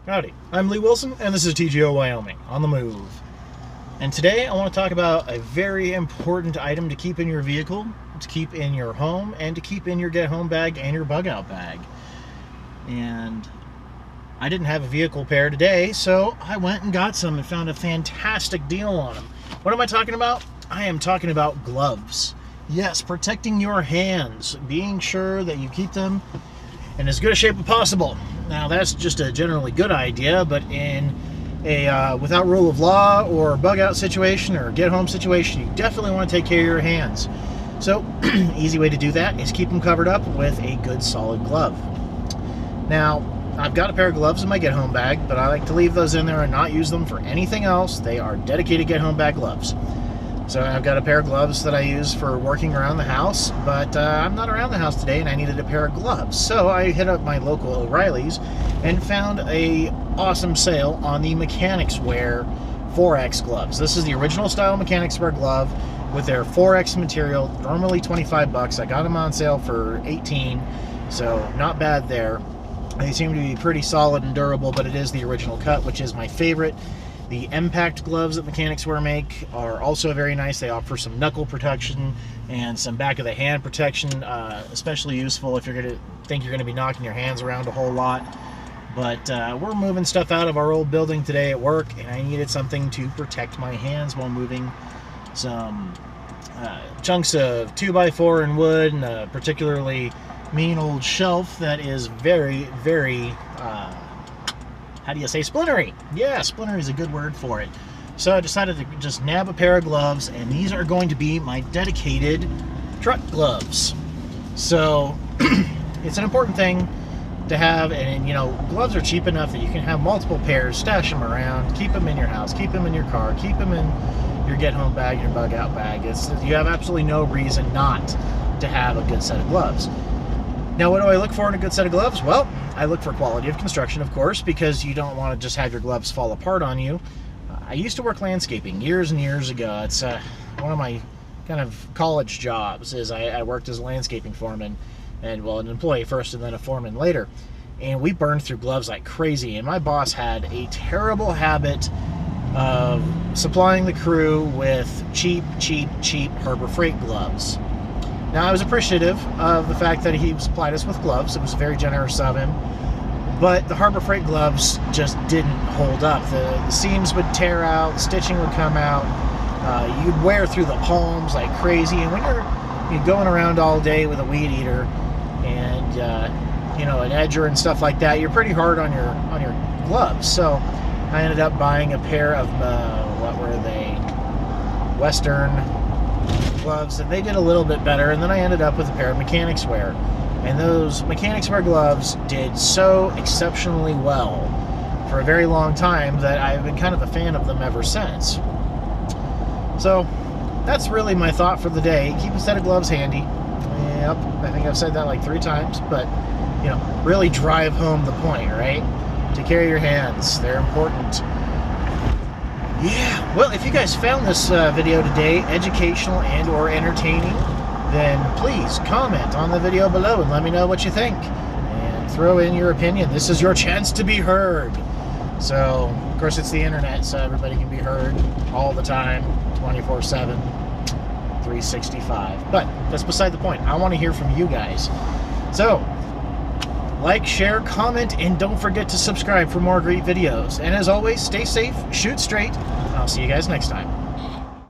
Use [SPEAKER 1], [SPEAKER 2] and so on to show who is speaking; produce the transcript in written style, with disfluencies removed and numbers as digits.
[SPEAKER 1] Howdy, I'm Lee Wilson, and this is TGO Wyoming, on the move. And today I want to talk about a very important item to keep in your vehicle, to keep in your home, and to keep in your get-home bag and your bug-out bag. And I didn't have a vehicle pair today, so I went and got some and found a fantastic deal on them. What am I talking about? I am talking about gloves. Yes, protecting your hands, being sure that you keep them in as good a shape as possible. Now that's just a generally good idea, but in a without rule of law or bug out situation or get home situation, you definitely want to take care of your hands. So easy way to do that is keep them covered up with a good solid glove. Now I've got a pair of gloves in my get home bag, but I like to leave those in there and not use them for anything else. They are dedicated get home bag gloves. So I've got a pair of gloves that I use for working around the house, but I'm not around the house today and I needed a pair of gloves. So I hit up my local O'Reilly's and found a awesome sale on the Mechanics Wear 4X gloves. This is the original style Mechanics Wear glove with their 4X material, normally 25 bucks. I got them on sale for 18, so not bad there. They seem to be pretty solid and durable, but it is the original cut, which is my favorite. The Impact gloves that Mechanics Wear make are also very nice. They offer some knuckle protection and some back of the hand protection, especially useful if you're going to think you're going to be knocking your hands around a whole lot. But we're moving stuff out of our old building today at work, and I needed something to protect my hands while moving some chunks of 2x4 and wood, and a particularly mean old shelf that is very, very how do you say, splintery? Yeah, splintery is a good word for it. So I decided to just nab a pair of gloves, and these are going to be my dedicated truck gloves. So it's an important thing to have, and you know, gloves are cheap enough that you can have multiple pairs, stash them around, keep them in your house, keep them in your car, keep them in your get-home bag, your bug-out bag. You have absolutely no reason not to have a good set of gloves. Now, what do I look for in a good set of gloves? Well, I look for quality of construction, of course, because you don't want to just have your gloves fall apart on you. I used to work landscaping years and years ago. It's one of my kind of college jobs is I worked as a landscaping foreman, and well, an employee first and then a foreman later. And we burned through gloves like crazy, and my boss had a terrible habit of supplying the crew with cheap Harbor Freight gloves. Now, I was appreciative of the fact that he supplied us with gloves. It was very generous of him. But the Harbor Freight gloves just didn't hold up. The seams would tear out, stitching would come out. You'd wear through the palms like crazy. And when you're going around all day with a weed eater and you know, an edger and stuff like that, you're pretty hard on your gloves. So I ended up buying a pair of what were they? Western gloves, and they did a little bit better, and then I ended up with a pair of Mechanics Wear, and those Mechanics Wear gloves did so exceptionally well for a very long time that I've been kind of a fan of them ever since. So that's really my thought for the day. Keep a set of gloves handy. Yep, I think I've said that like 3 times, but you know, really drive home the point, right? Take care of your hands. They're important. Yeah, well, if you guys found this video today educational and or entertaining, then please comment on the video below and let me know what you think. And throw in your opinion. This is your chance to be heard. So, of course, it's the internet, so everybody can be heard all the time, 24/7, 365. But that's beside the point. I want to hear from you guys. So, like, share, comment, and don't forget to subscribe for more great videos. And as always, stay safe, shoot straight. I'll see you guys next time.